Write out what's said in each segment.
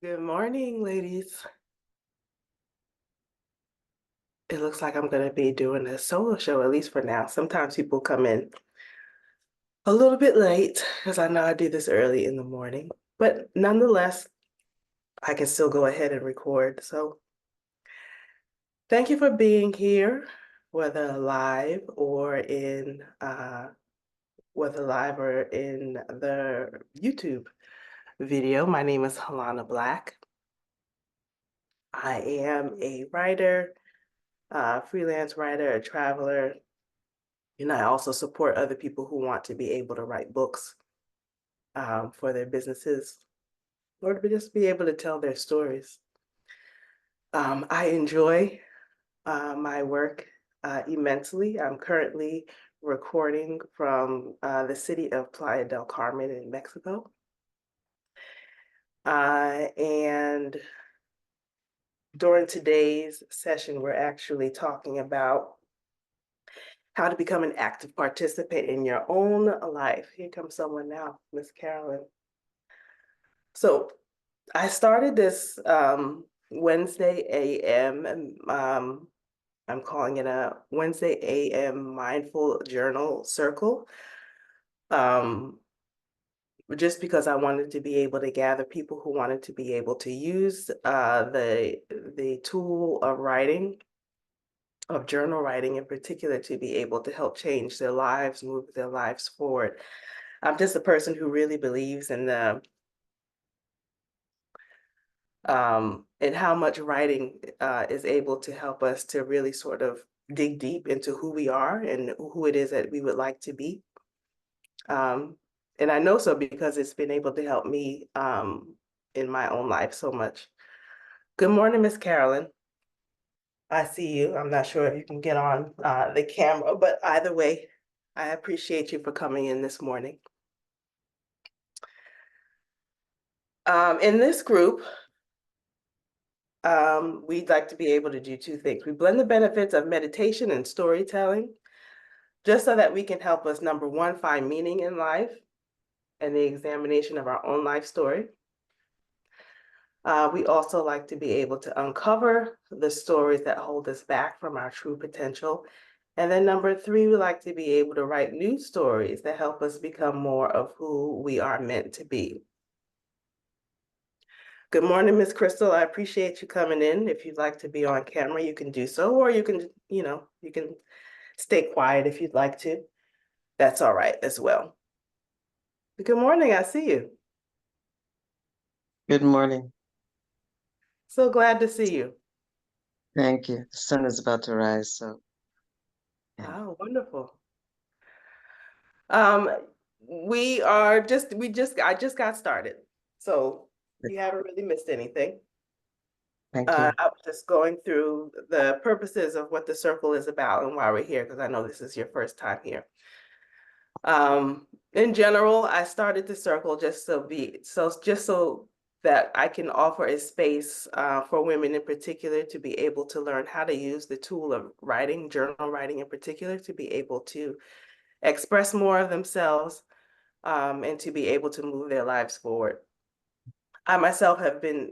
Good morning, ladies. It looks like I'm going to be doing a solo show, at least for now. Sometimes people come in a little bit late because I know I do this early in the morning, but nonetheless, I can still go ahead and record. So thank you for being here, whether live or in the YouTube video. My name is Halona Black. I am a writer, freelance writer, a traveler. And I also support other people who want to be able to write books for their businesses or to just be able to tell their stories. I enjoy my work immensely. I'm currently recording from the city of Playa del Carmen in Mexico. And during today's session, we're actually talking about how to become an active participant in your own life. Here comes someone now, Miss Carolyn. So I started this Wednesday AM, I'm calling it a Wednesday AM Mindful Journal Circle, um, just because I wanted to be able to gather people who wanted to be able to use the tool of writing, of journal writing in particular, to be able to help change their lives, move their lives forward. I'm just a person who really believes in and how much writing is able to help us to really sort of dig deep into who we are and who it is that we would like to be. And I know so because it's been able to help me in my own life so much. Good morning, Miss Carolyn. I see you. I'm not sure if you can get on the camera, but either way, I appreciate you for coming in this morning. In this group, we'd like to be able to do two things. We blend the benefits of meditation and storytelling, just so that we can help us, number one, find meaning in life and the examination of our own life story. We also like to be able to uncover the stories that hold us back from our true potential. And then number three, we like to be able to write new stories that help us become more of who we are meant to be. Good morning, Ms. Crystal. I appreciate you coming in. If you'd like to be on camera, you can do so, or you can, you can stay quiet if you'd like to. That's all right as well. Good morning, I see you. Good morning. So glad to see you. Thank you. The sun is about to rise, so yeah. Oh, wonderful. Um, I just got started. So you haven't really missed anything. Thank you. I was just going through the purposes of what the circle is about and why we're here, because I know this is your first time here. In general, I started the circle just so that I can offer a space for women in particular to be able to learn how to use the tool of writing, journal writing in particular, to be able to express more of themselves and to be able to move their lives forward. I myself have been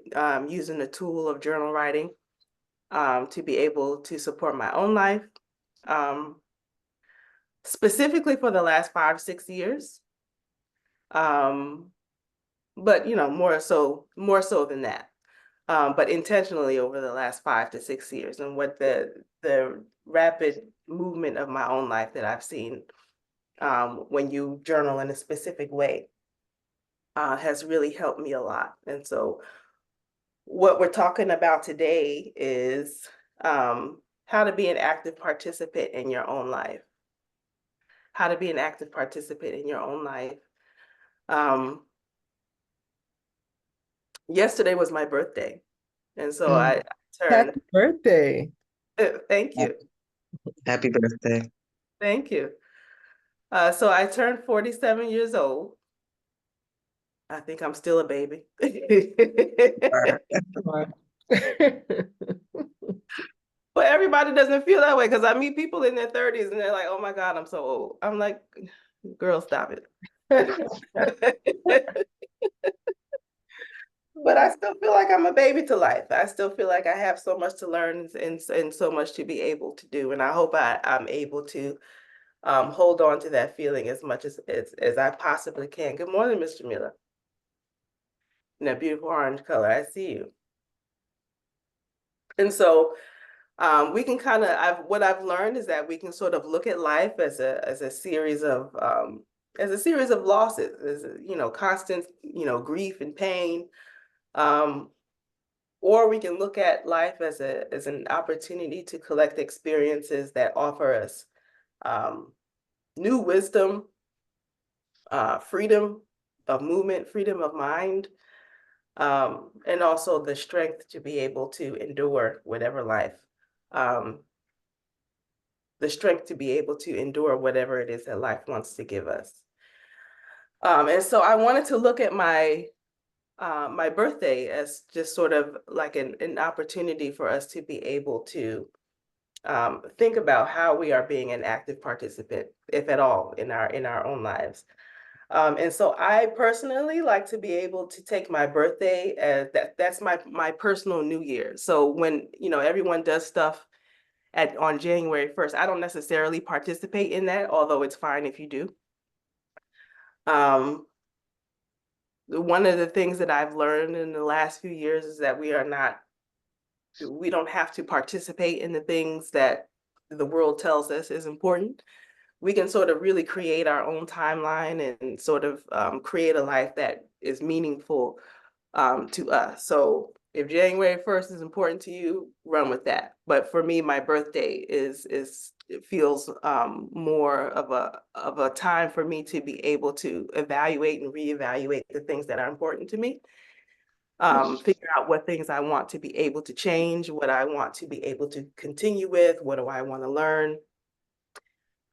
using the tool of journal writing to be able to support my own life, um, specifically for the last 5-6 years. But more so than that. But intentionally over the last 5 to 6 years, and what the rapid movement of my own life that I've seen when you journal in a specific way has really helped me a lot. And so what we're talking about today is how to be an active participant in your own life. How to be an active participant in your own life. Yesterday was my birthday. And so I turned, Happy birthday. thank you, Happy birthday. thank you. So I turned 47 years old. I think I'm still a baby. But everybody doesn't feel that way because I meet people in their 30s and they're like, oh my God, I'm so old. I'm like, girl, stop it. but I still feel like I'm a baby to life. I still feel like I have so much to learn and so much to be able to do. And I hope I'm able to hold on to that feeling as much as I possibly can. Good morning, Mr. Miller. In that beautiful orange color, I see you. And so we can kind of, what I've learned is that we can sort of look at life as a series of losses, as constant, grief and pain. Um, or we can look at life as an opportunity to collect experiences that offer us um, new wisdom, freedom of movement, freedom of mind, and also the strength to be able to endure whatever life, um, the strength to be able to endure whatever it is that life wants to give us. And so I wanted to look at my birthday as just sort of like an opportunity for us to be able to think about how we are being an active participant, if at all, in our own lives. And so I personally like to be able to take my birthday as that's my personal New Year. So when everyone does stuff on January 1st, I don't necessarily participate in that, although it's fine if you do. Um, one of the things that I've learned in the last few years is that we don't have to participate in the things that the world tells us is important. We can sort of really create our own timeline and sort of create a life that is meaningful to us. So if January 1st is important to you, run with that. But for me, my birthday it feels more of a time for me to be able to evaluate and reevaluate the things that are important to me. Figure out what things I want to be able to change, what I want to be able to continue with, what do I want to learn.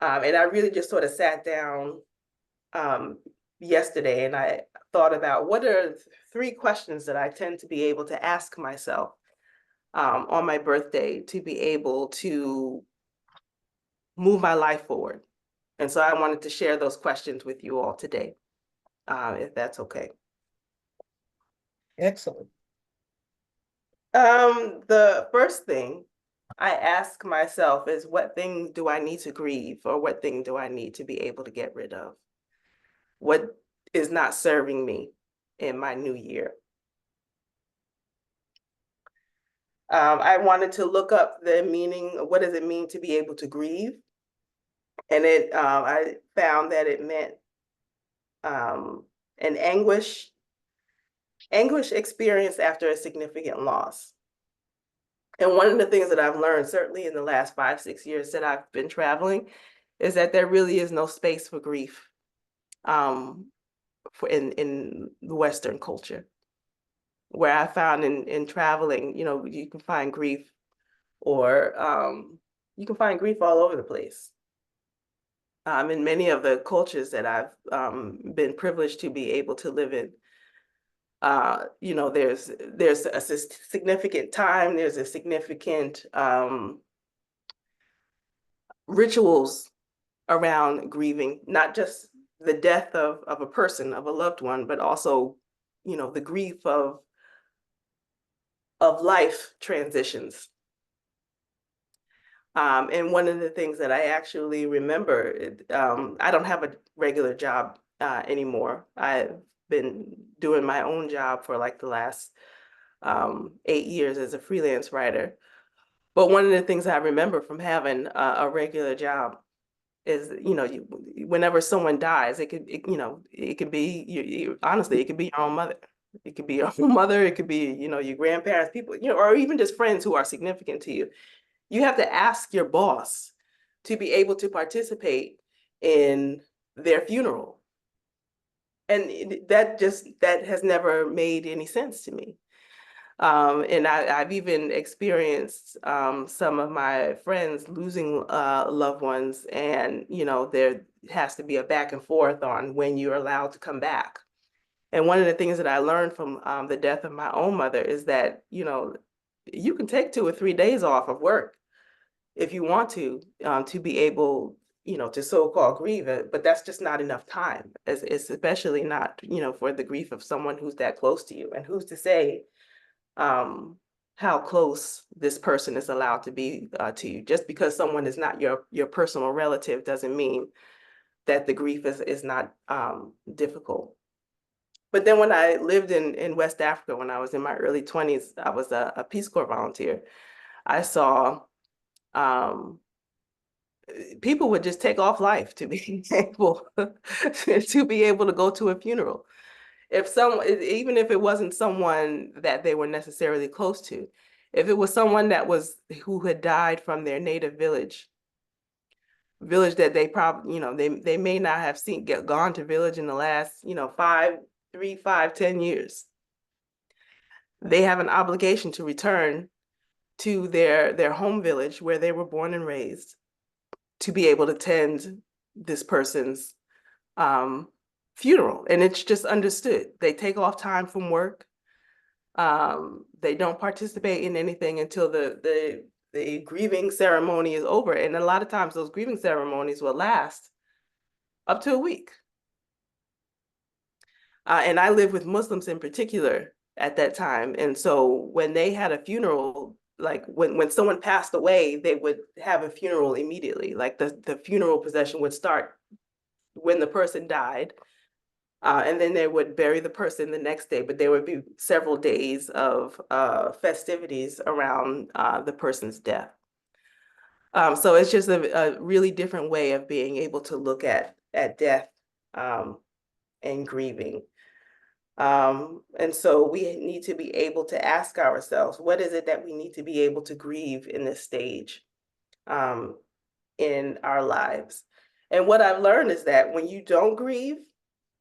And I really just sort of sat down yesterday and I thought about what are three questions that I tend to be able to ask myself on my birthday to be able to move my life forward. And so I wanted to share those questions with you all today, if that's okay. Excellent. The first thing I ask myself is what thing do I need to grieve, or what thing do I need to be able to get rid of? What is not serving me in my new year? I wanted to look up the meaning of what does it mean to be able to grieve? And I found that it meant an anguish experienced after a significant loss. And one of the things that I've learned, certainly in the last 5, 6 years that I've been traveling, is that there really is no space for grief in the Western culture. Where I found in traveling, you can find grief or you can find grief all over the place. In many of the cultures that I've been privileged to be able to live in, there's a significant time, there's a significant rituals around grieving, not just the death of a person, of a loved one, but also, the grief of life transitions. And one of the things that I actually remember, I don't have a regular job anymore. I've been doing my own job for like the last 8 years as a freelance writer. But one of the things I remember from having a regular job is, whenever someone dies, it could be, honestly, it could be your own mother. It could be your own mother, it could be, your grandparents, people, or even just friends who are significant to you. You have to ask your boss to be able to participate in their funeral. And that has never made any sense to me. And I've even experienced some of my friends losing loved ones, and there has to be a back and forth on when you're allowed to come back. And one of the things that I learned from the death of my own mother is that you can take 2 or 3 days off of work if you want to be able to so-called grieve it, but that's just not enough time. It's especially not, for the grief of someone who's that close to you. And who's to say how close this person is allowed to be to you? Just because someone is not your personal relative doesn't mean that the grief is not difficult. But then when I lived in West Africa, when I was in my early 20s, I was a Peace Corps volunteer. I saw people would just take off life to be able to be able to go to a funeral. Even if it wasn't someone that they were necessarily close to, if it was someone who had died from their native village that they probably, they may not have gone to village in the last, 10 years. They have an obligation to return to their home village where they were born and raised to be able to attend this person's funeral. And it's just understood. They take off time from work. They don't participate in anything until the grieving ceremony is over. And a lot of times those grieving ceremonies will last up to a week. And I lived with Muslims in particular at that time. And so when they had a funeral, like when someone passed away, they would have a funeral immediately. Like the funeral procession would start when the person died. And then they would bury the person the next day, but there would be several days of festivities around the person's death. So it's just a really different way of being able to look at death and grieving. And so we need to be able to ask ourselves, what is it that we need to be able to grieve in this stage in our lives? And what I've learned is that when you don't grieve,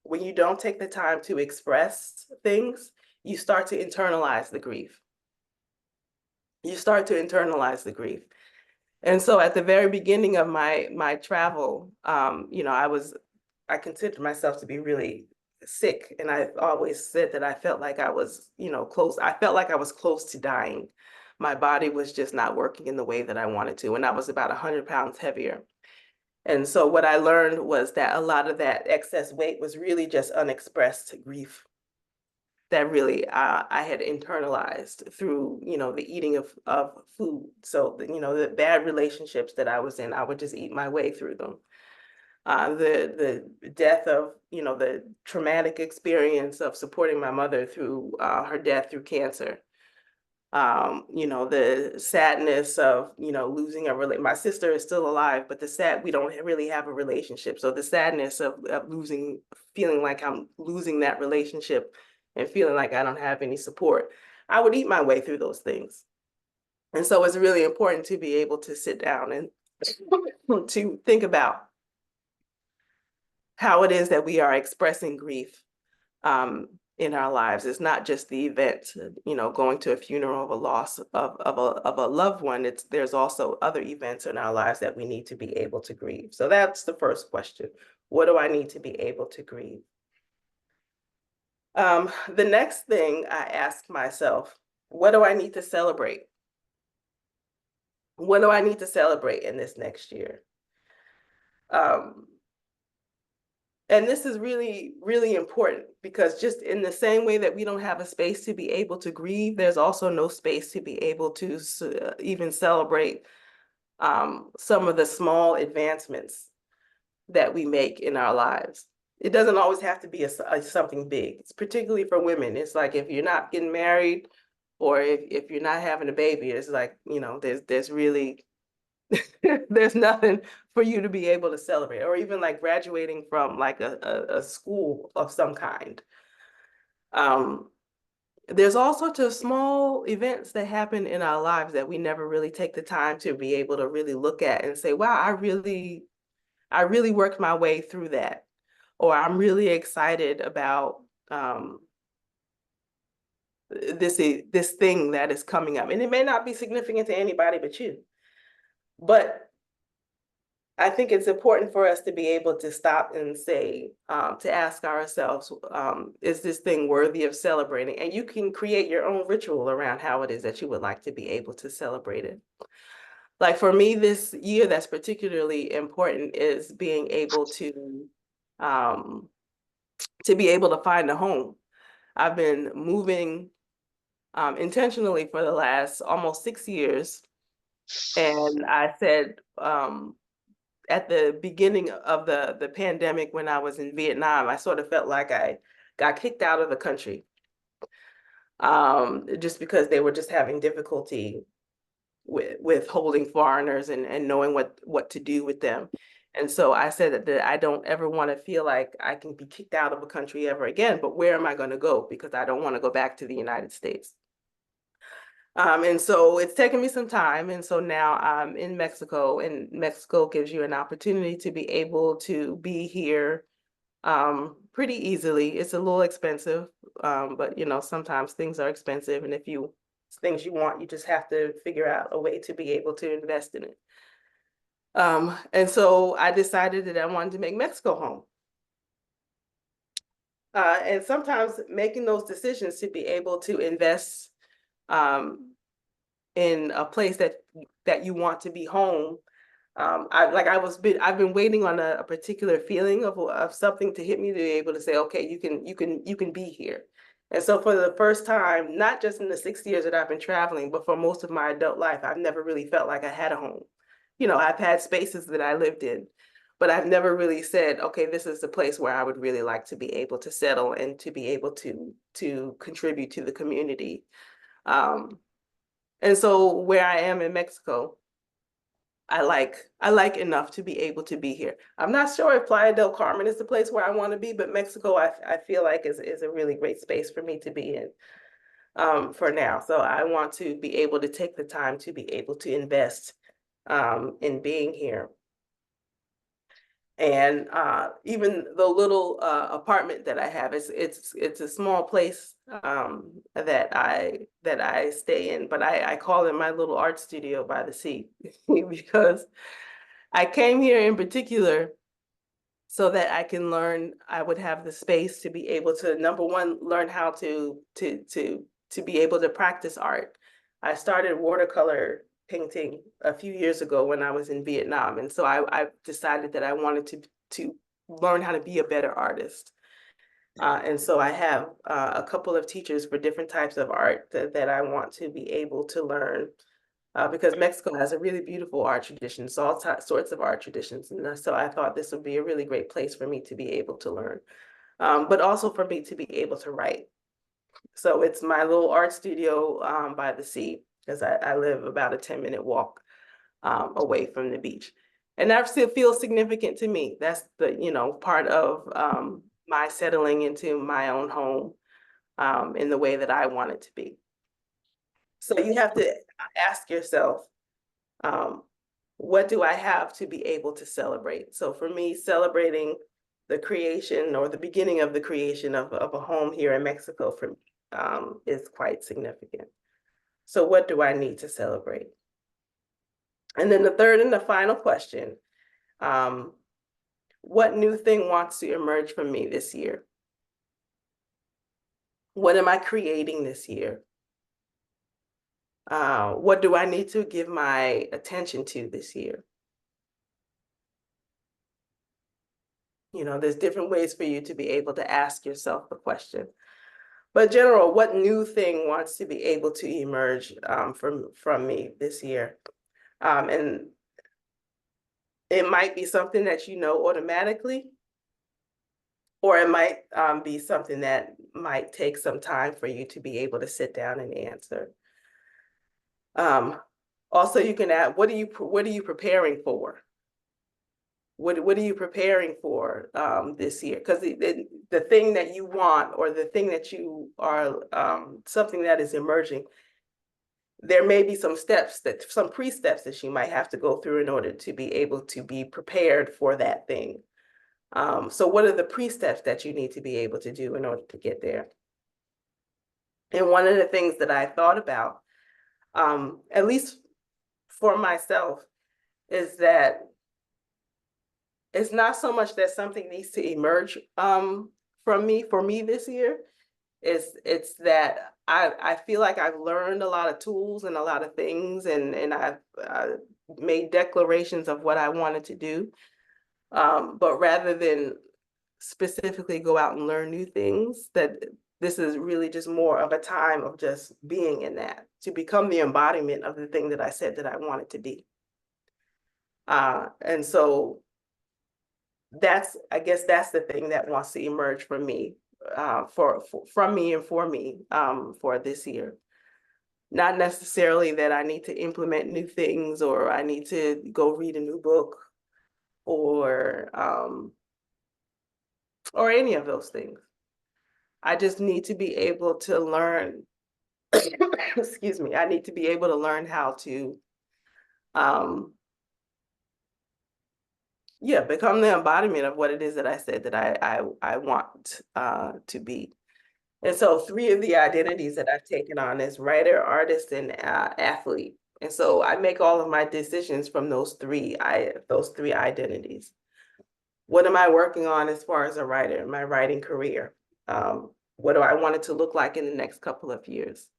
when you don't take the time to express things, you start to internalize the grief. You start to internalize the grief. And so at the very beginning of my travel, I considered myself to be really sick. And I always said that I felt like I was, close. I felt like I was close to dying. My body was just not working in the way that I wanted to. And I was about 100 pounds heavier. And so what I learned was that a lot of that excess weight was really just unexpressed grief that really I had internalized through, the eating of food. So, the bad relationships that I was in, I would just eat my way through them. The death of, the traumatic experience of supporting my mother through her death through cancer. The sadness of, losing my sister is still alive, but we don't really have a relationship. So the sadness of feeling like I'm losing that relationship and feeling like I don't have any support, I would eat my way through those things. And so it's really important to be able to sit down and to think about how it is that we are expressing grief in our lives. It's not just the event, going to a funeral of a loss of a loved one. There's also other events in our lives that we need to be able to grieve. So that's the first question. What do I need to be able to grieve? The next thing I ask myself, what do I need to celebrate? What do I need to celebrate in this next year? And this is really, really important because just in the same way that we don't have a space to be able to grieve, there's also no space to be able to even celebrate some of the small advancements that we make in our lives. It doesn't always have to be something big. It's particularly for women. It's like if you're not getting married or if you're not having a baby, it's like, there's really there's nothing for you to be able to celebrate, or even like graduating from like a school of some kind. There's all sorts of small events that happen in our lives that we never really take the time to be able to really look at and say, wow, I really worked my way through that. Or I'm really excited about this thing that is coming up. And it may not be significant to anybody but you. But I think it's important for us to be able to stop and say, to ask ourselves, is this thing worthy of celebrating? And you can create your own ritual around how it is that you would like to be able to celebrate it. Like for me, this year that's particularly important is being able um, to be able to find a home. I've been moving intentionally for the last almost 6 years. And I said at the beginning of the pandemic when I was in Vietnam, I sort of felt like I got kicked out of the country just because they were just having difficulty with holding foreigners and knowing what to do with them. And so I said that I don't ever want to feel like I can be kicked out of a country ever again, but where am I going to go? Because I don't want to go back to the United States. And so it's taken me some time. And so now I'm in Mexico, and Mexico gives you an opportunity to be able to be here pretty easily. It's a little expensive, but sometimes things are expensive. And if it's things you want, you just have to figure out a way to be able to invest in it. And so I decided that I wanted to make Mexico home. And sometimes making those decisions to be able to invest um, in a place that you want to be home. I've been waiting on a particular feeling of something to hit me to be able to say, okay, you can be here. And so for the first time, not just in the 6 years that I've been traveling, but for most of my adult life, I've never really felt like I had a home. I've had spaces that I lived in, but I've never really said, okay, this is the place where I would really like to be able to settle and to be able to contribute to the community. Um, and so where I am in Mexico, I like enough to be able to be here. I'm not sure if Playa del Carmen is the place where I want to be, but Mexico I feel like is a really great space for me to be in for now. So I want to be able to take the time to be able to invest in being here. And even the little apartment that I have, it's a small place that I stay in, but I call it my little art studio by the sea because I came here in particular so that I can learn. I would have the space to be able to, number one, learn how to be able to practice art. I started watercolor painting a few years ago when I was in Vietnam, and so I decided that I wanted to learn how to be a better artist. And so I have a couple of teachers for different types of art that I want to be able to learn because Mexico has a really beautiful art tradition, it's all sorts of art traditions. And so I thought this would be a really great place for me to be able to learn, but also for me to be able to write. So it's my little art studio by the sea, because I live about a 10-minute walk away from the beach. And that still feels significant to me. That's the part of my settling into my own home in the way that I want it to be. So you have to ask yourself, um, what do I have to be able to celebrate? So for me, celebrating the creation or the beginning of the creation of a home here in Mexico for me is quite significant. So what do I need to celebrate? And then the third and the final question, what new thing wants to emerge from me this year? What am I creating this year? What do I need to give my attention to this year? There's different ways for you to be able to ask yourself the question. But general, what new thing wants to be able to emerge from me this year? And it might be something that you know automatically, or it might be something that might take some time for you to be able to sit down and answer. Also, you can add, what are you preparing for? What are you preparing for this year? Because the thing that you want, or the thing that you are something that is emerging, there may be some pre-steps that you might have to go through in order to be able to be prepared for that thing. So what are the pre-steps that you need to be able to do in order to get there? And one of the things that I thought about, at least for myself, is that it's not so much that something needs to emerge for me this year. It's that I feel like I've learned a lot of tools and a lot of things, and I've made declarations of what I wanted to do. But rather than specifically go out and learn new things, that this is really just more of a time of just being in that, to become the embodiment of the thing that I said that I wanted to be. And so I guess that's the thing that wants to emerge from me, from me and for me, for this year. Not necessarily that I need to implement new things or I need to go read a new book or any of those things. I just need to be able to learn, excuse me, I need to be able to learn how to, yeah, become the embodiment of what it is that I said that I want to be. And so 3 of the identities that I've taken on is writer, artist, and athlete. And so I make all of my decisions from those three identities. What am I working on as far as a writer, my writing career? What do I want it to look like in the next couple of years?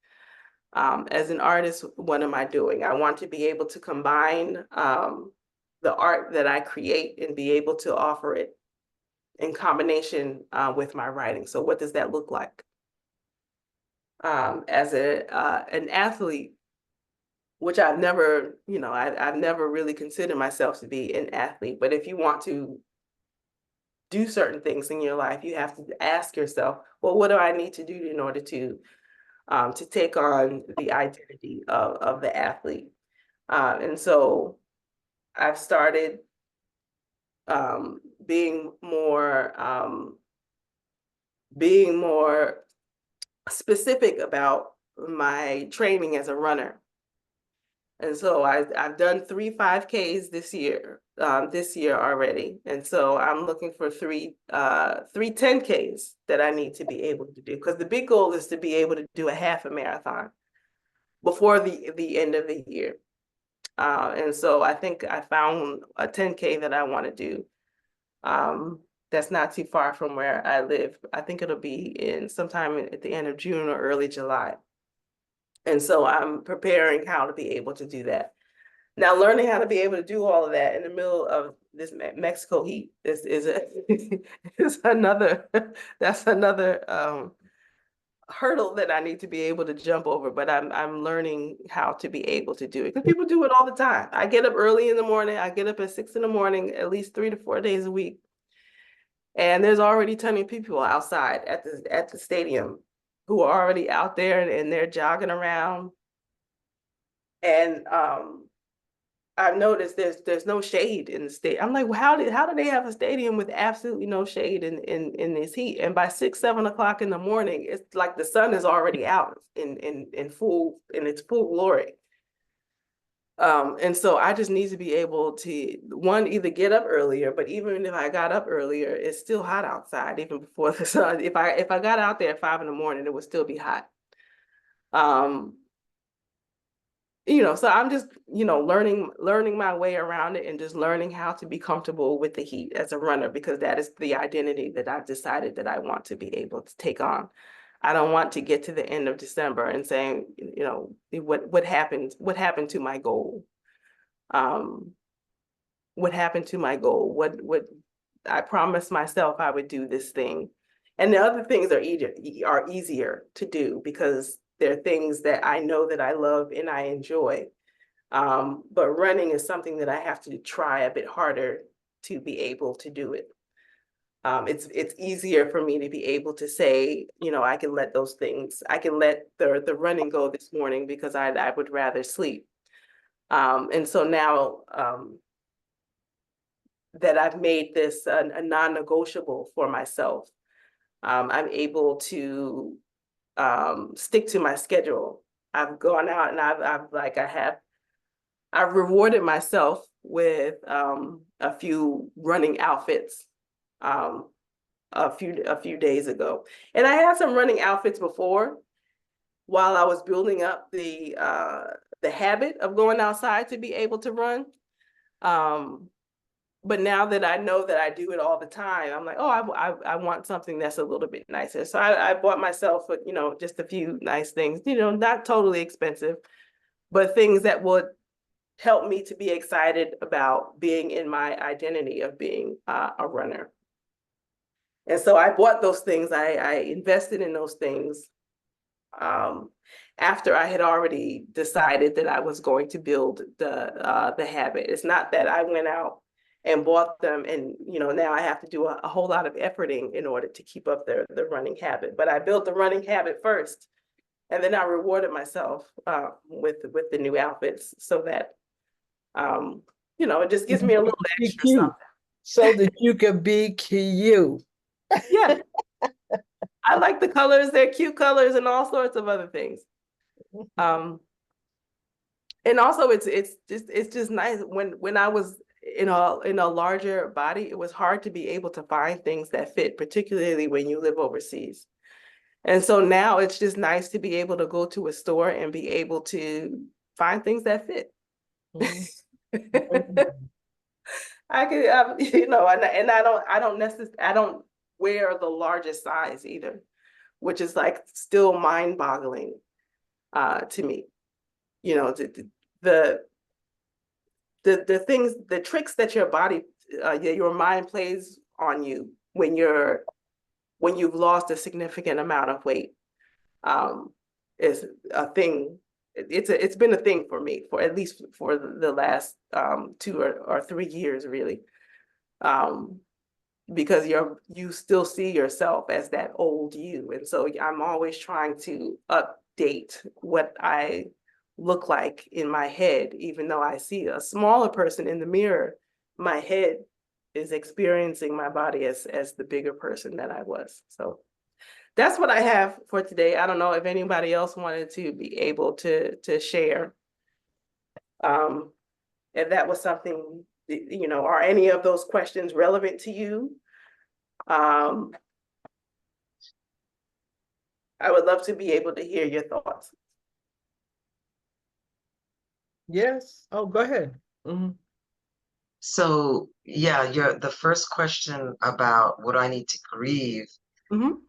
As an artist, what am I doing? I want to be able to combine the art that I create and be able to offer it in combination with my writing. So what does that look like? As an athlete, which I've never, I've never really considered myself to be an athlete, but if you want to do certain things in your life, you have to ask yourself, well, what do I need to do in order to take on the identity of the athlete? And so I've started being more specific about my training as a runner. And so I've done 3 5Ks this year already. And so I'm looking for three 10Ks that I need to be able to do. Because the big goal is to be able to do a half a marathon before the end of the year. And so I think I found a 10K that I want to do. That's not too far from where I live. I think it'll be in sometime at the end of June or early July. And so I'm preparing how to be able to do that. Now, learning how to be able to do all of that in the middle of this Mexico heat is another, that's another hurdle that I need to be able to jump over, but I'm learning how to be able to do it because people do it all the time. I get up early in the morning. I get up at 6 in the morning, at least 3 to 4 days a week. And there's already tons of people outside at the stadium who are already out there and they're jogging around. And I've noticed there's no shade in the state. I'm like, well, how do they have a stadium with absolutely no shade in this heat? And by 6, 7 o'clock in the morning, it's like the sun is already out in its full glory. And so I just need to be able to, one, either get up earlier, but even if I got up earlier, it's still hot outside, even before the sun. If I got out there at 5 in the morning, it would still be hot. So I'm just, learning my way around it and just learning how to be comfortable with the heat as a runner, because that is the identity that I've decided that I want to be able to take on. I don't want to get to the end of December and saying, what happened to my goal? What happened to my goal? What I promised myself I would do this thing. And the other things are easier to do because they're things that I know that I love and I enjoy. But running is something that I have to try a bit harder to be able to do it. It's easier for me to be able to say, I can let those things, I can let the running go this morning because I would rather sleep. And so now that I've made this a non-negotiable for myself, I'm able to stick to my schedule. I've gone out and I've rewarded myself with a few running outfits a few days ago. And I had some running outfits before while I was building up the habit of going outside to be able to run. But now that I know that I do it all the time, I'm like, oh, I want something that's a little bit nicer. So I bought myself, just a few nice things, not totally expensive, but things that would helped me to be excited about being in my identity of being a runner. And so I bought those things. I invested in those things um, after I had already decided that I was going to build the habit. It's not that I went out and bought them, and now I have to do a whole lot of efforting in order to keep up the running habit. But I built the running habit first, and then I rewarded myself with the new outfits, so that it just gives me a little Be extra cute, something. so that you can be cute. Yeah, I like the colors. They're cute colors and all sorts of other things. Um, and also it's just nice when I was in a larger body, it was hard to be able to find things that fit, particularly when you live overseas. And so now it's just nice to be able to go to a store and be able to find things that fit. I could, and I don't wear the largest size either, which is like still mind-boggling to me. The the things, the tricks that your body, your mind plays on you when you've lost a significant amount of weight, is a thing. It's been a thing for me for at least for the last 2 or 3 years, really. Because you still see yourself as that old you. And so I'm always trying to update what I look like in my head. Even though I see a smaller person in the mirror, my head is experiencing my body as the bigger person that I was. So that's what I have for today. I don't know if anybody else wanted to be able to share. If that was something, are any of those questions relevant to you? I would love to be able to hear your thoughts. Yes. Oh, go ahead. Mhm. So yeah, the first question about what I need to grieve Mhm.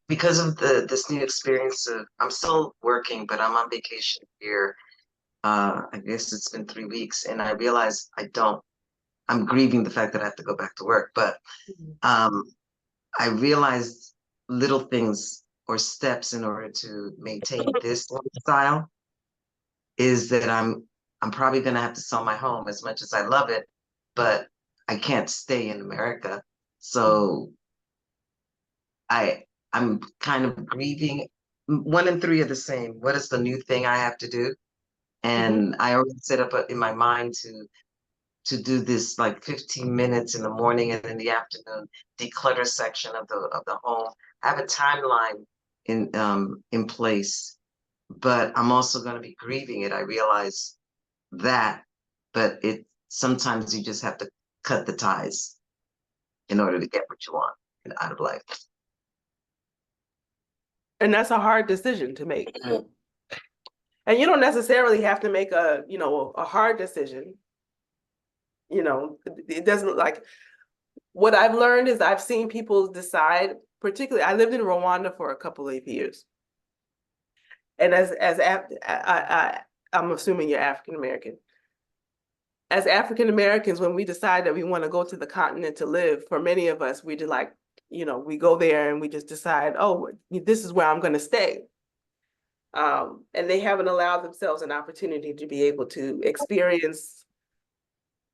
because of this new experience of I'm still working, but I'm on vacation here. I guess it's been 3 weeks, and I realize I'm grieving the fact that I have to go back to work, but um, I realized little things or steps in order to maintain this lifestyle is that I'm probably gonna have to sell my home as much as I love it, but I can't stay in America. So I I'm kind of grieving. 1 and 3 are the same. What is the new thing I have to do? Mhm. And I already set up in my mind to do this like 15 minutes in the morning and in the afternoon, declutter section of the home. I have a timeline in place, but I'm also going to be grieving it. I realize that, but it sometimes you just have to cut the ties in order to get what you want out of life. And that's a hard decision to make. And you don't necessarily have to make a hard decision. It doesn't like what I've learned is I've seen people decide, particularly I lived in Rwanda for a couple of years. And I'm assuming you're African American. As African Americans, when we decide that we want to go to the continent to live, for many of us, we just like, we go there and we just decide, oh, this is where I'm going to stay. And they haven't allowed themselves an opportunity to be able to experience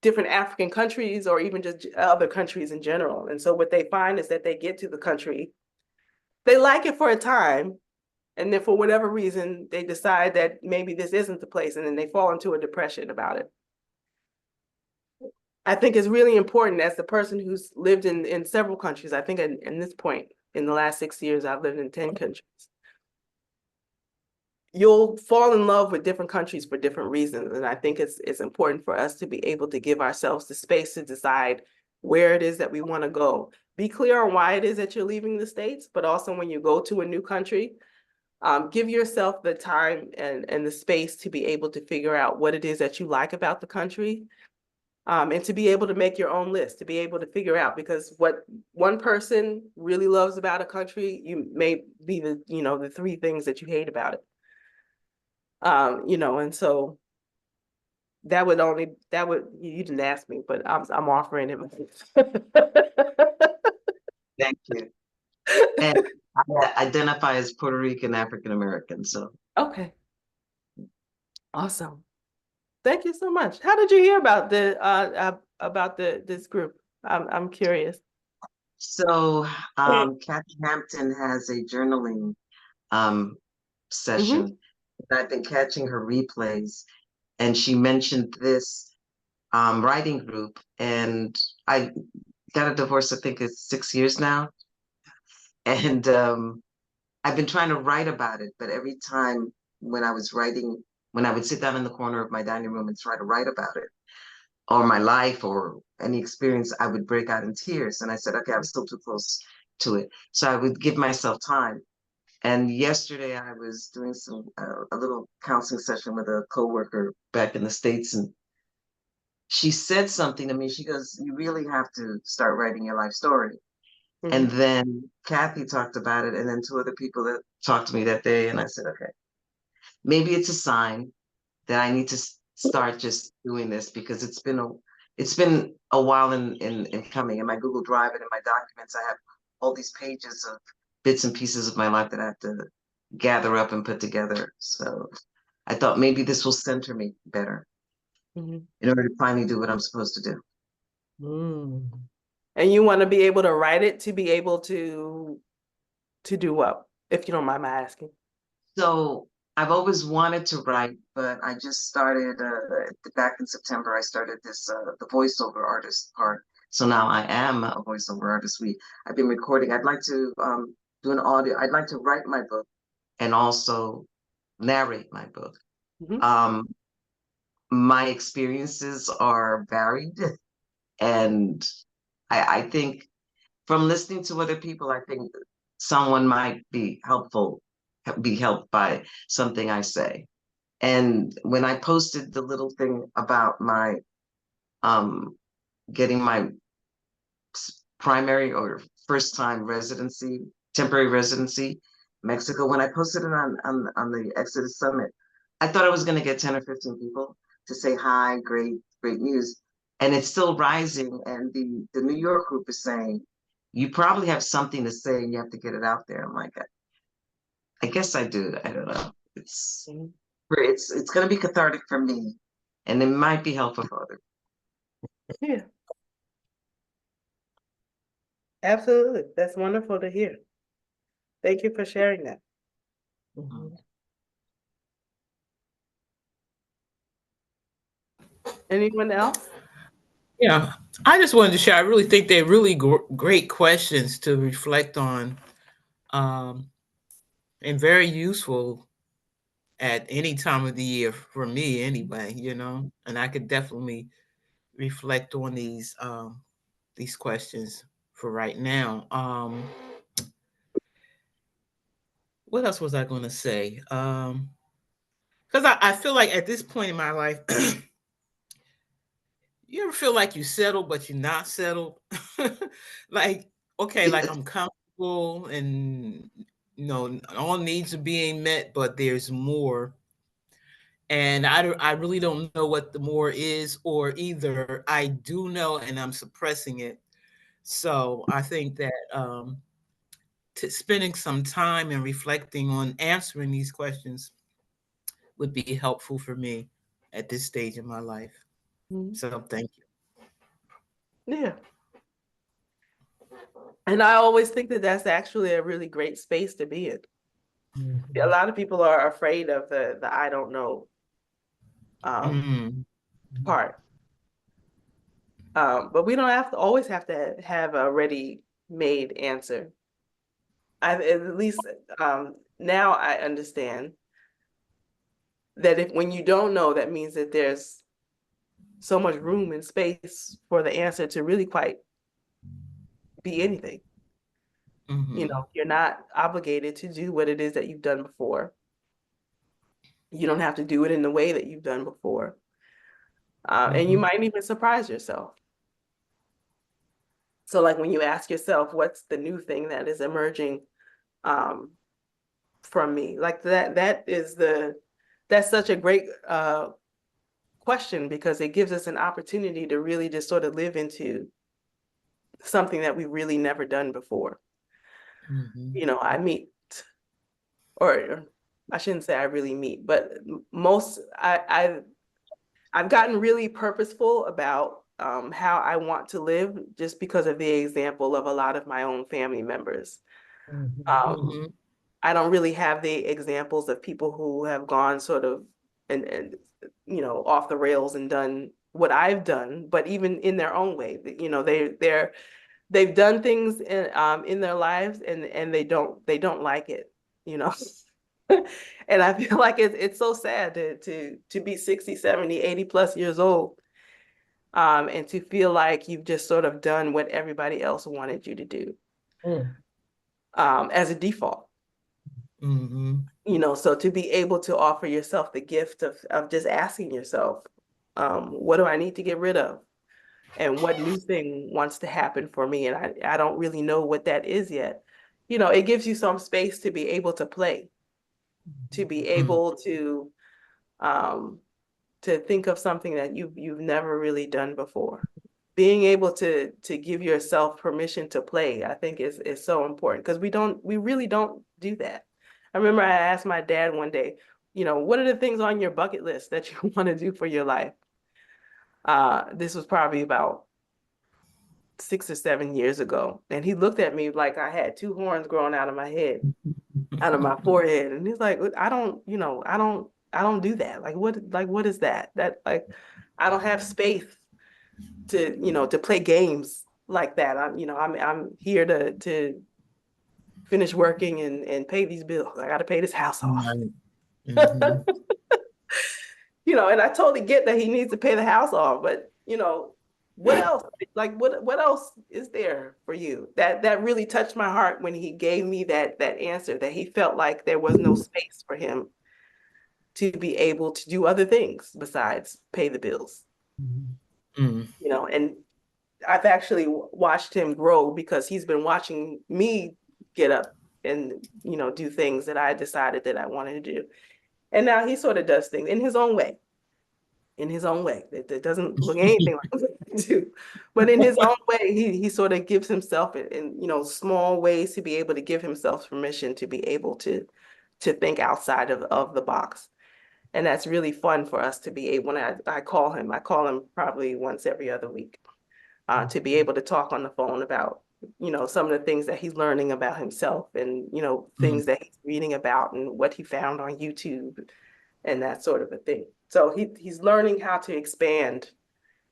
different African countries or even just other countries in general. And so what they find is that they get to the country, they like it for a time, and then for whatever reason, they decide that maybe this isn't the place, and then they fall into a depression about it. I think it's really important as the person who's lived in several countries. I think in this point, in the last 6 years, I've lived in 10 countries. You'll fall in love with different countries for different reasons. And I think it's important for us to be able to give ourselves the space to decide where it is that we want to go. Be clear on why it is that you're leaving the States, but also when you go to a new country, give yourself the time and the space to be able to figure out what it is that you like about the country. And to be able to make your own list, to be able to figure out, because what one person really loves about a country, you may be the 3 things that you hate about it. And so that would you didn't ask me, but I'm offering it. Thank you. And I identify as Puerto Rican African American. So Okay, awesome. Thank you so much. How did you hear about this group? I'm curious. so Kathy Hampton has a journaling Mm-hmm. session. I've been catching her replays, and she mentioned this writing group, and I got a divorce, I think it's 6 years now. And I've been trying to write about it, but every time when I was writing, when I would sit down in the corner of my dining room and try to write about it, or my life or any experience, I would break out in tears. And I said, okay, I'm still too close to it. So I would give myself time. And yesterday I was doing a little counseling session with a coworker back in the States, and she said something to me. She goes, you really have to start writing your life story. And Mm-hmm. then Kathy talked about it, and then two other people that talked to me that day. And I said, okay, maybe it's a sign that I need to start just doing this, because it's been a while in coming. In my Google Drive and in my documents, I have all these pages of bits and pieces of my life that I have to gather up and put together. So I thought maybe this will center me better Mm-hmm. in order to finally do what I'm supposed to do. Mm. And you want to be able to write it to be able to do what, if you don't mind my asking? So I've always wanted to write, but I just started back in September. I started this the voiceover artist part. So now I am a voiceover artist. I've been recording. I'd like to do an audio. I'd like to write my book and also narrate my book. Mm-hmm. Um, my experiences are varied, and I think from listening to other people, I think someone might be helped by something I say. And when I posted the little thing about my um, getting my primary or first time residency, temporary residency, Mexico, when I posted it on the Exodus Summit, I thought I was going to get 10 or 15 people to say hi, great news. And it's still rising. And the New York group is saying, you probably have something to say and you have to get it out there. I'm like, I guess I do. I don't know. Mm-hmm. It's going to be cathartic for me, and it might be helpful for others. Yeah, absolutely. That's wonderful to hear. Thank you for sharing that. Mhm. Anyone else? Yeah, I just wanted to share. I really think they're really great questions to reflect on, um, and very useful at any time of the year for me, anyway. And I could definitely reflect on these questions for right now. What else was I going to say? Because I feel like at this point in my life, you ever feel like you settled, but you're not settled? Like, okay, like I'm comfortable and all needs are being met, but there's more. And I really don't know what the more is, or either I do know and I'm suppressing it. So I think that spending some time and reflecting on answering these questions would be helpful for me at this stage in my life. Mhm. So thank you. Yeah. And I always think that that's actually a really great space to be in. A lot of people are afraid of the I don't know Mm. part. But we don't always have to have a ready-made answer. At least now I understand that if when you don't know, that means that there's so much room and space for the answer to really quite be anything. Mm-hmm. You're not obligated to do what it is that you've done before. You don't have to do it in the way that you've done before. And you Mm-hmm. might even surprise yourself. So like when you ask yourself, what's the new thing that is emerging um, from me? Like that's such a great question, because it gives us an opportunity to really just sort of live into something that we've really never done before. You know, I meet, or I shouldn't say I really meet, but I've gotten really purposeful about how I want to live, just because of the example of a lot of my own family members. I don't really have the examples of people who have gone sort of and you know, off the rails and done what I've done, but even in their own way, you know, they've done things in their lives, and they don't like it, you know. And I feel like it's so sad to be 60, 70, 80 plus years old, and to feel like you've just sort of done what everybody else wanted you to do, as a default. You know, so to be able to offer yourself the gift of just asking yourself, what do I need to get rid of? And what new thing wants to happen for me? And I don't really know what that is yet. You know, it gives you some space to be able to play, to be able to think of something that you've never really done before. Being able to give yourself permission to play, I think is so important, because we really don't do that. I remember I asked my dad one day, you know, what are the things on your bucket list that you want to do for your life? This was probably about 6 or 7 years ago. And he looked at me like I had two horns growing out of my head, out of my forehead. And he's like, I don't, you know, I don't do that. What is that? That, like, I don't have space to, you know, to play games like that. I'm here to finish working and pay these bills. I got to pay this house off. You know, and I totally get that he needs to pay the house off, but you know, what else? Like what else is there for you? That really touched my heart when he gave me that answer, that he felt like there was no space for him to be able to do other things besides pay the bills. You know, and I've actually watched him grow, because he's been watching me get up and, you know, do things that I decided that I wanted to do. And now he sort of does things in his own way. In his own way. It doesn't look anything like what I do. But in his own way, he sort of gives himself in, you know, small ways, to be able to give himself permission to be able to think outside of the box. And that's really fun for us to be able, when I call him probably once every other week, to be able to talk on the phone about, you know, some of the things that he's learning about himself, and, you know, things that he's reading about and what he found on YouTube and that sort of a thing. So he's learning how to expand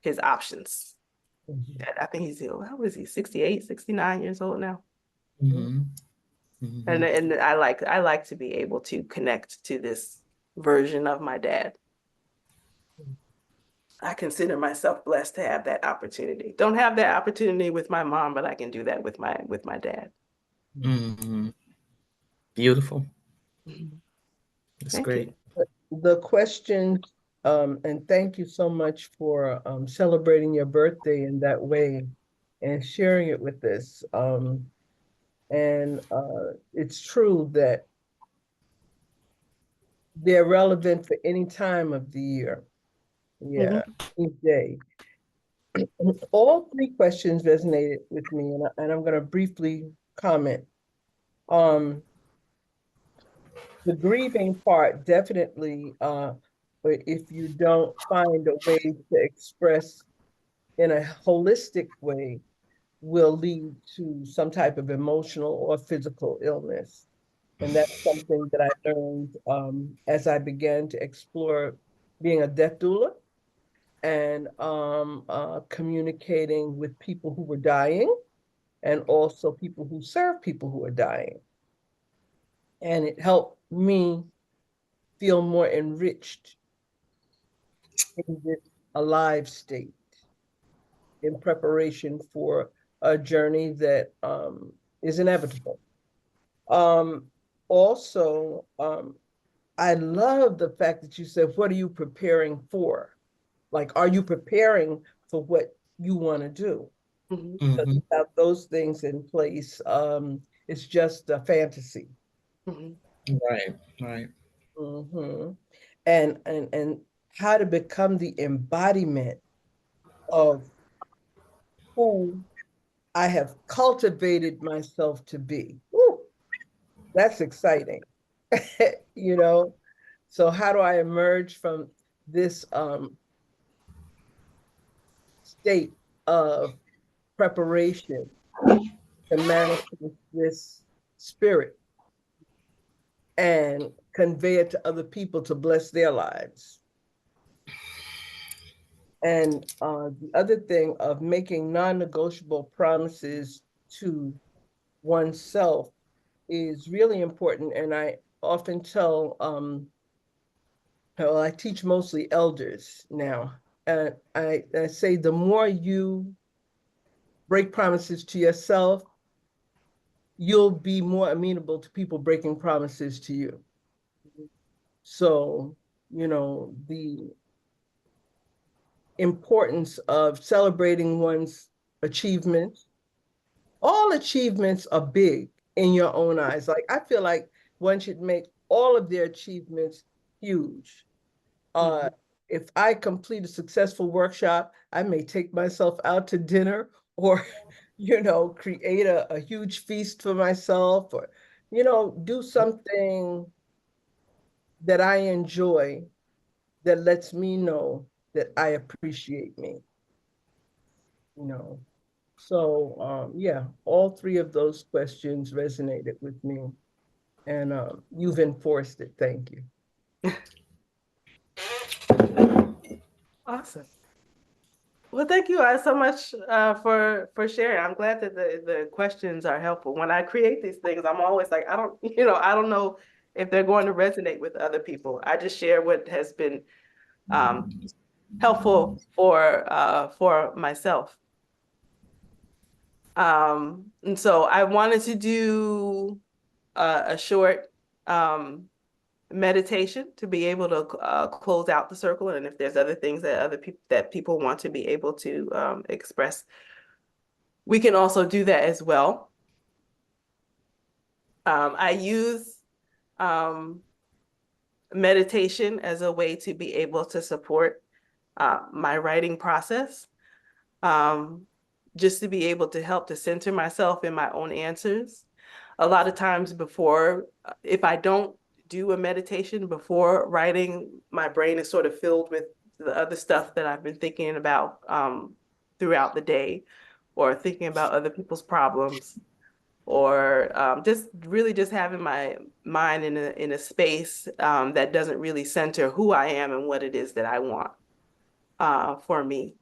his options. I think he's, how old is he, 68, 69 years old now? And I like to be able to connect to this version of my dad. I consider myself blessed to have that opportunity. Don't have that opportunity with my mom, but I can do that with my dad. Beautiful. That's Thank great. you. The question, and thank you so much for celebrating your birthday in that way and sharing it with us. And it's true that they're relevant for any time of the year. Yeah, each day. All three questions resonated with me, and I'm going to briefly comment. The grieving part definitely, but if you don't find a way to express in a holistic way, will lead to some type of emotional or physical illness. And that's something that I learned as I began to explore being a death doula, and communicating with people who were dying, and also people who serve people who are dying. And it helped me feel more enriched in this alive state, in preparation for a journey that is inevitable. Also, I love the fact that you said, what are you preparing for? Like, are you preparing for what you want to do? Because without those things in place, it's just a fantasy. Right. And how to become the embodiment of who I have cultivated myself to be. Woo, that's exciting. You know, so how do I emerge from this state of preparation to manifest this spirit and convey it to other people to bless their lives? And the other thing of making non-negotiable promises to oneself is really important. And I often tell, well, I teach mostly elders now. And I say the more you break promises to yourself, you'll be more amenable to people breaking promises to you. So, you know, the importance of celebrating one's achievements. All achievements are big in your own eyes. Like, I feel like one should make all of their achievements huge. Uh, if I complete a successful workshop, I may take myself out to dinner or, you know, create a huge feast for myself or, you know, do something that I enjoy that lets me know that I appreciate me, you know. So yeah, all three of those questions resonated with me, and you've enforced it. Thank you. Awesome. Well, thank you so much for sharing. I'm glad that the questions are helpful. When I create these things, I'm always like, I don't, you know, I don't know if they're going to resonate with other people. I just share what has been helpful for myself. And so I wanted to do a short meditation to be able to close out the circle, and if there's other things that people want to be able to express, we can also do that as well. I use meditation as a way to be able to support my writing process, just to be able to help to center myself in my own answers. A lot of times before, if I don't do a meditation before writing, my brain is sort of filled with the other stuff that I've been thinking about throughout the day, or thinking about other people's problems, or just really just having my mind in a space that doesn't really center who I am and what it is that I want for me.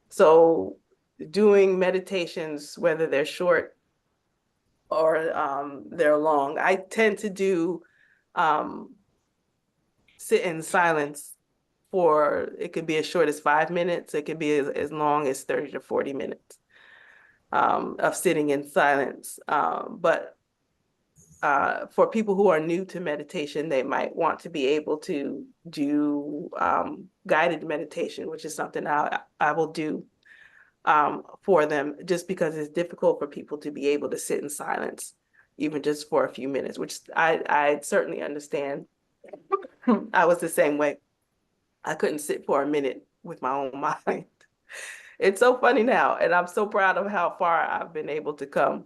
So doing meditations, whether they're short or they're long, I tend to do sit in silence for, it could be as short as 5 minutes, it could be as long as 30 to 40 minutes of sitting in silence. But for people who are new to meditation, they might want to be able to do guided meditation, which is something I will do for them, just because it's difficult for people to be able to sit in silence, even just for a few minutes, which I certainly understand. I was the same way. I couldn't sit for a minute with my own mind. It's so funny now, and I'm so proud of how far I've been able to come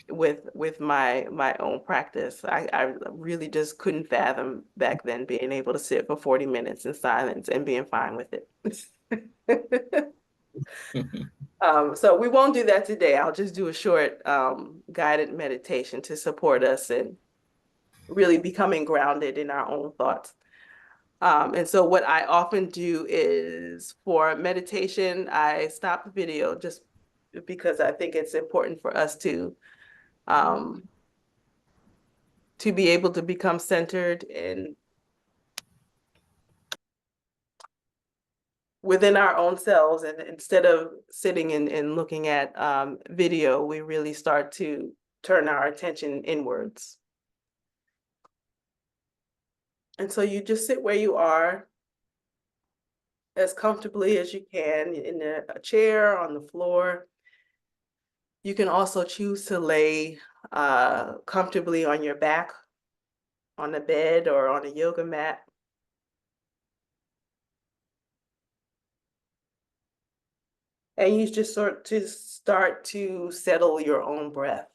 with my own practice. I really just couldn't fathom back then being able to sit for 40 minutes in silence and being fine with it. So we won't do that today. I'll just do a short guided meditation to support us in really becoming grounded in our own thoughts. And so what I often do is, for meditation, I stop the video just because I think it's important for us to be able to become centered and within our own selves. And instead of sitting and looking at video, we really start to turn our attention inwards. And so you just sit where you are as comfortably as you can, in a chair, on the floor. You can also choose to lay comfortably on your back, on the bed, or on a yoga mat. And you just start to settle your own breath.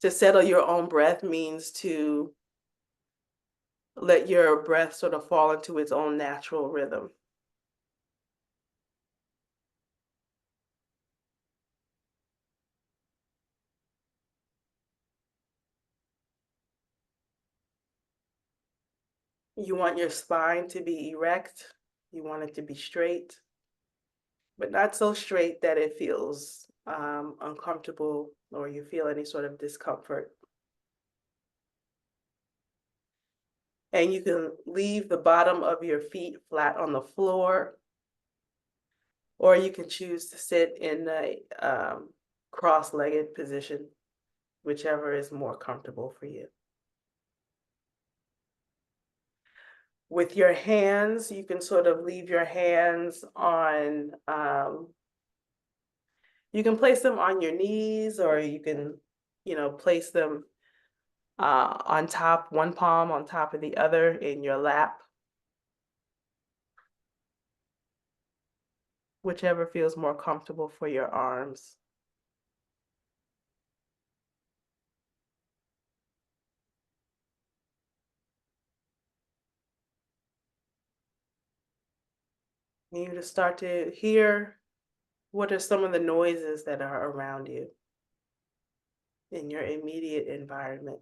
To settle your own breath means to let your breath sort of fall into its own natural rhythm. You want your spine to be erect. You want it to be straight, but not so straight that it feels uncomfortable or you feel any sort of discomfort. And you can leave the bottom of your feet flat on the floor, or you can choose to sit in a cross-legged position, whichever is more comfortable for you. With your hands, you can sort of leave your hands on, you can place them on your knees, or you can, place them on top, one palm on top of the other in your lap. Whichever feels more comfortable for your arms. And you just start to hear what are some of the noises that are around you in your immediate environment.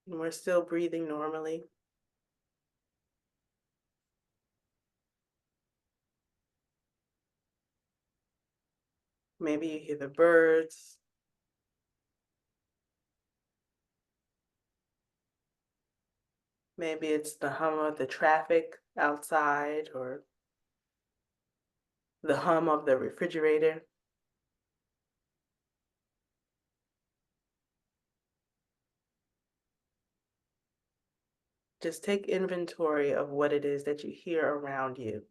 And we're still breathing normally. Maybe you hear the birds. Maybe it's the hum of the traffic outside or the hum of the refrigerator. Just take inventory of what it is that you hear around you.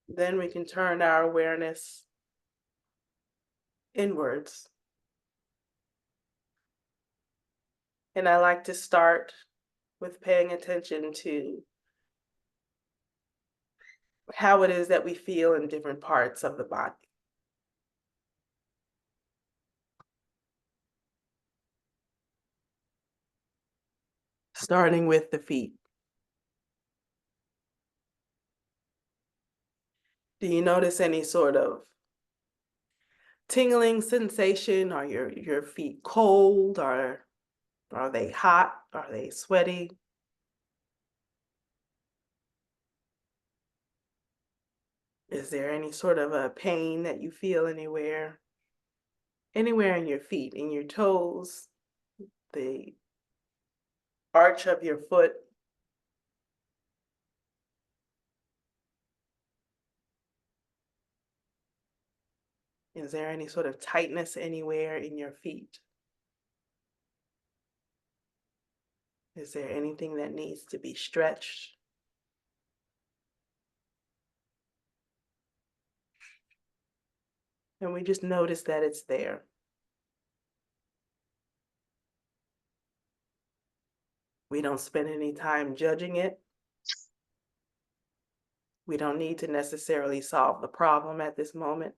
Then we can turn our awareness inwards. And I like to start with paying attention to how it is that we feel in different parts of the body. Starting with the feet. Do you notice any sort of tingling sensation? Are your feet cold? Are they hot? Are they sweaty? Is there any sort of a pain that you feel anywhere? Anywhere in your feet, in your toes, the arch of your foot? Is there any sort of tightness anywhere in your feet? Is there anything that needs to be stretched? And we just notice that it's there. We don't spend any time judging it. We don't need to necessarily solve the problem at this moment.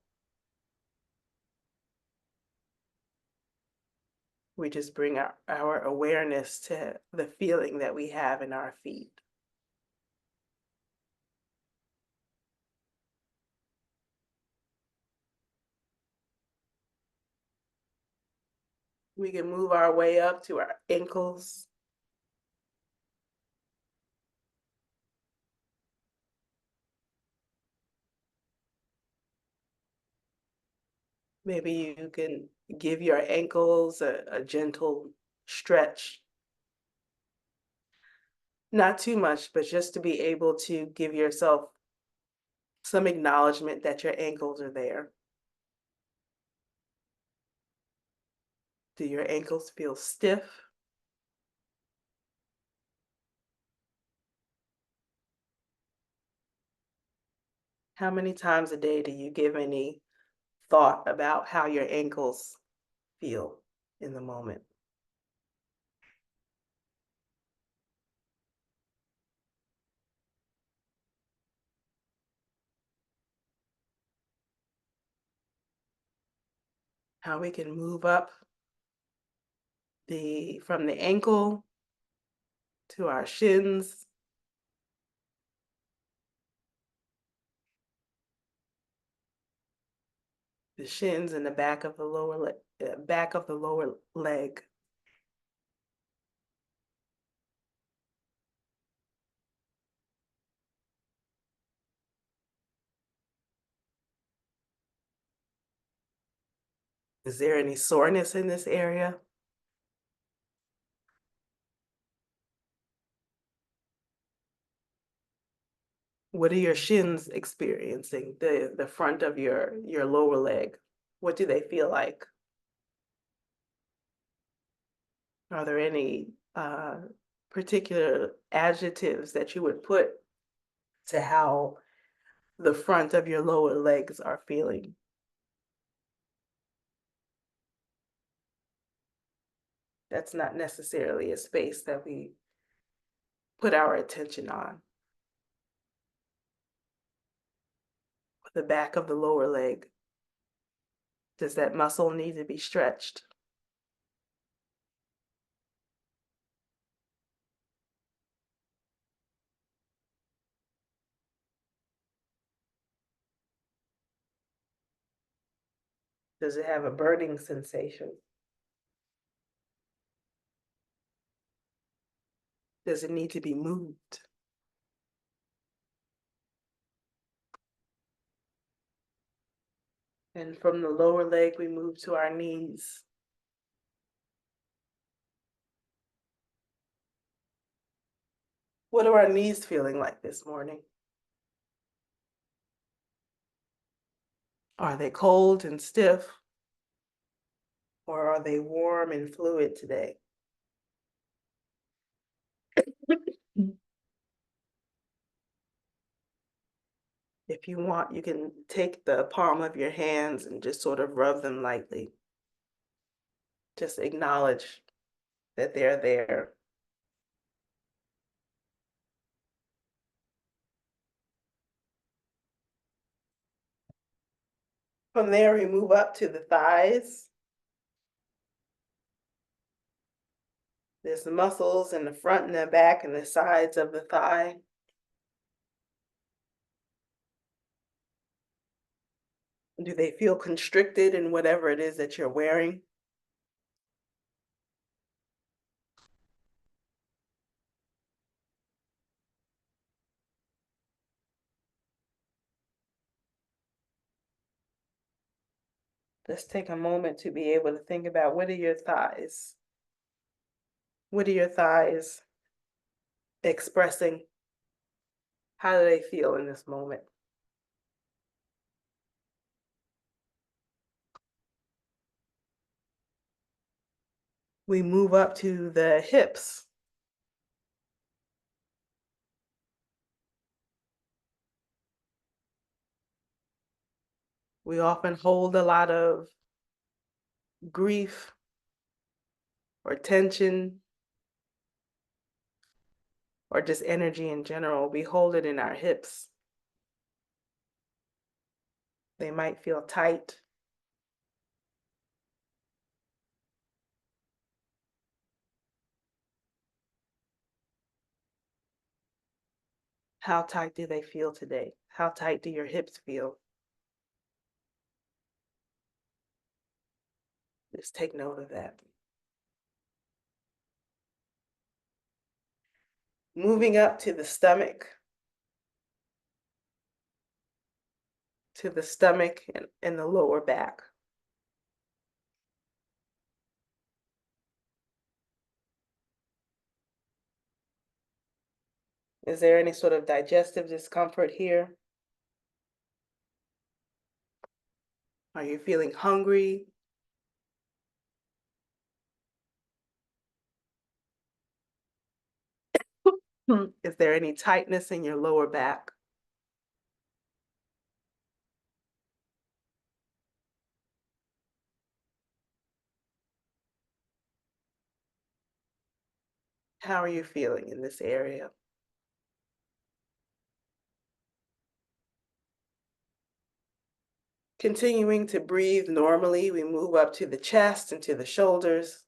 We just bring our awareness to the feeling that we have in our feet. We can move our way up to our ankles. Maybe you can give your ankles a gentle stretch. Not too much, but just to be able to give yourself some acknowledgement that your ankles are there. Do your ankles feel stiff? How many times a day do you give any thought about how your ankles feel in the moment? How we can move up from the ankle to our shins, the shins and the back of the lower leg. Is there any soreness in this area? What are your shins experiencing? The front of your lower leg. What do they feel like? Are there any particular adjectives that you would put to how the front of your lower legs are feeling? That's not necessarily a space that we put our attention on. The back of the lower leg. Does that muscle need to be stretched? Does it have a burning sensation? Does it need to be moved? And from the lower leg, we move to our knees. What are our knees feeling like this morning? Are they cold and stiff? Or are they warm and fluid today? If you want, you can take the palm of your hands and just sort of rub them lightly. Just acknowledge that they're there. From there, we move up to the thighs. There's the muscles in the front and the back and the sides of the thigh. Do they feel constricted in whatever it is that you're wearing? Just take a moment to be able to think about, what are your thighs? What are your thighs expressing? How do they feel in this moment? We move up to the hips. We often hold a lot of grief or tension or just energy in general. We hold it in our hips. They might feel tight. How tight do they feel today? How tight do your hips feel? Just take note of that. Moving up to the stomach. To the stomach and the lower back. Is there any sort of digestive discomfort here? Are you feeling hungry? Is there any tightness in your lower back? How are you feeling in this area? Continuing to breathe normally, we move up to the chest and to the shoulders.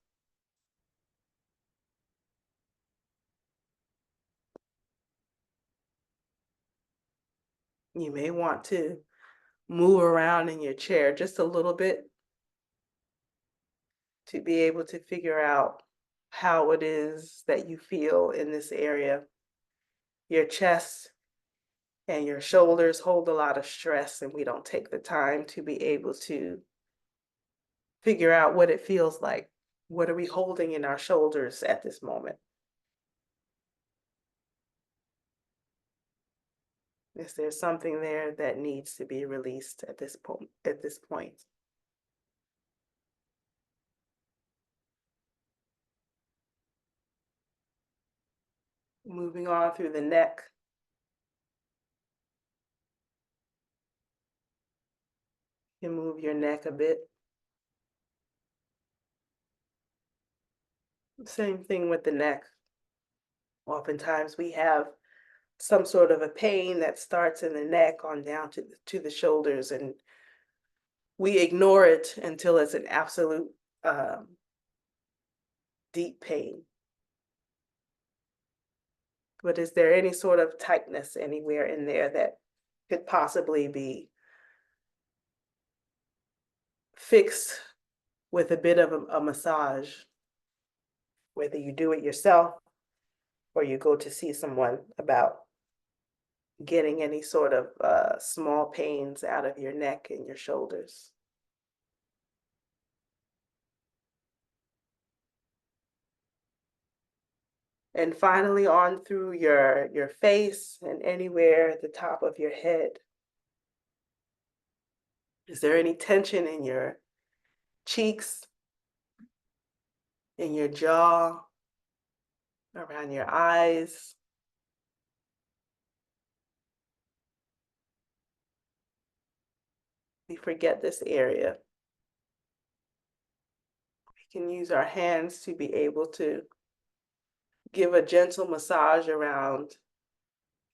You may want to move around in your chair just a little bit to be able to figure out how it is that you feel in this area. Your chest and your shoulders hold a lot of stress, and we don't take the time to be able to figure out what it feels like. What are we holding in our shoulders at this moment? Is there something there that needs to be released at this point? Moving on through the neck. You move your neck a bit. Same thing with the neck. Oftentimes we have some sort of a pain that starts in the neck on down to the shoulders, and we ignore it until it's an absolute deep pain. But is there any sort of tightness anywhere in there that could possibly be fixed with a bit of a massage? Whether you do it yourself or you go to see someone about getting any sort of small pains out of your neck and your shoulders. And finally, on through your face and anywhere at the top of your head. Is there any tension in your cheeks, in your jaw, around your eyes? We forget this area. We can use our hands to be able to give a gentle massage around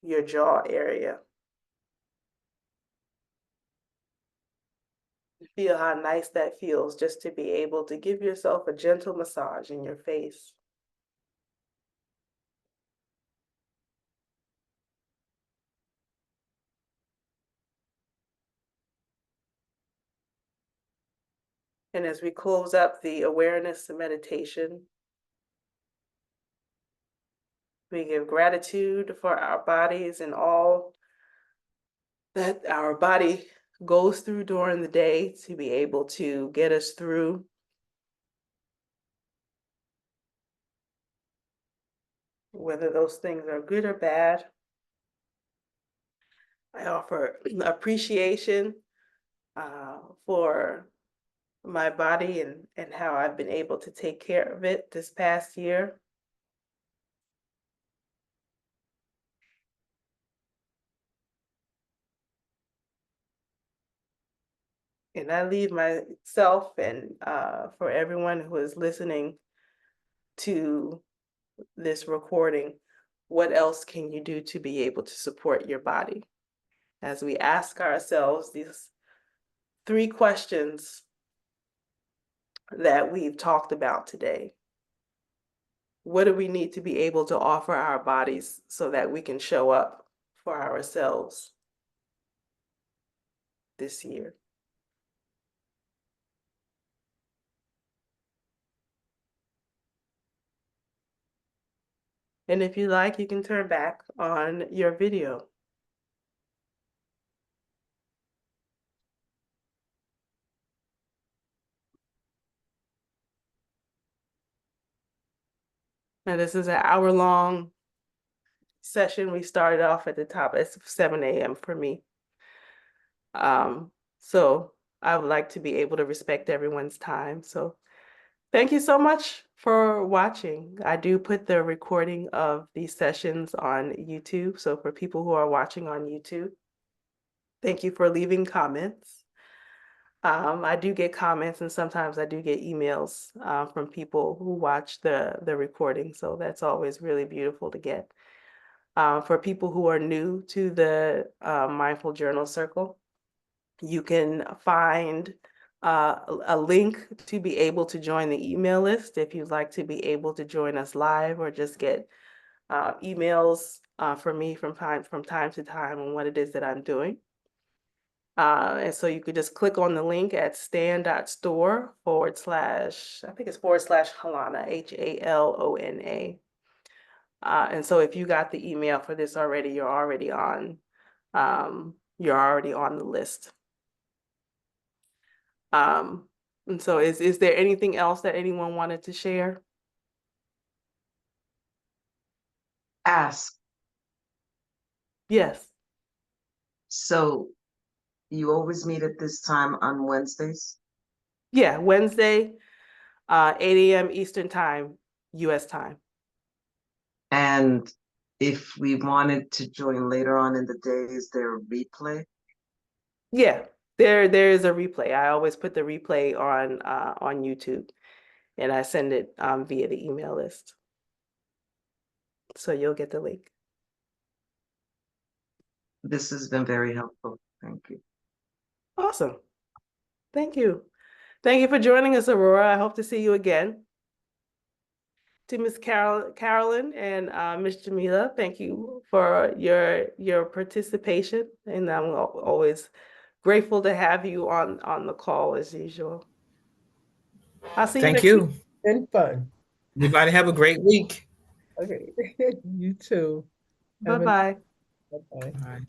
your jaw area. Feel how nice that feels just to be able to give yourself a gentle massage in your face. And as we close up the awareness and meditation, we give gratitude for our bodies and all that our body goes through during the day to be able to get us through. Whether those things are good or bad. I offer appreciation for my body and how I've been able to take care of it this past year. And I leave myself and for everyone who is listening to this recording, what else can you do to be able to support your body? As we ask ourselves these 3 questions that we've talked about today. What do we need to be able to offer our bodies so that we can show up for ourselves this year? And if you like, you can turn back on your video. Now, this is an hour-long session, we started off at the top. It's 7 a.m. for me. So I would like to be able to respect everyone's time. So thank you so much for watching. I do put the recording of these sessions on YouTube. So for people who are watching on YouTube, thank you for leaving comments. I do get comments, and sometimes I do get emails from people who watch the recording. So that's always really beautiful to get. For people who are new to the Mindful Journal Circle, you can find a link to be able to join the email list if you'd like to be able to join us live or just get emails from me from time to time on what it is that I'm doing. And so you could just click on the link at stan.store / I think it's / Halona, Halona. And so if you got the email for this already, you're already on the list. And so is there anything else that anyone wanted to share? Ask. Yes. So you always meet at this time on Wednesdays? Yeah, Wednesday, 8 a.m. Eastern time, US time. And if we wanted to join later on in the day, is there a replay? Yeah, there is a replay. I always put the replay on YouTube, and I send it via the email list. So you'll get the link. This has been very helpful. Thank you. Awesome. Thank you. Thank you for joining us, Aurora. I hope to see you again. To Miss Carolyn and Miss Jamila, thank you for your participation, and I'm always grateful to have you on the call as usual. I'll see you Thank next week. you. Been fun. Everybody have a great week. Okay. You too. Bye-bye. Bye-bye. All right.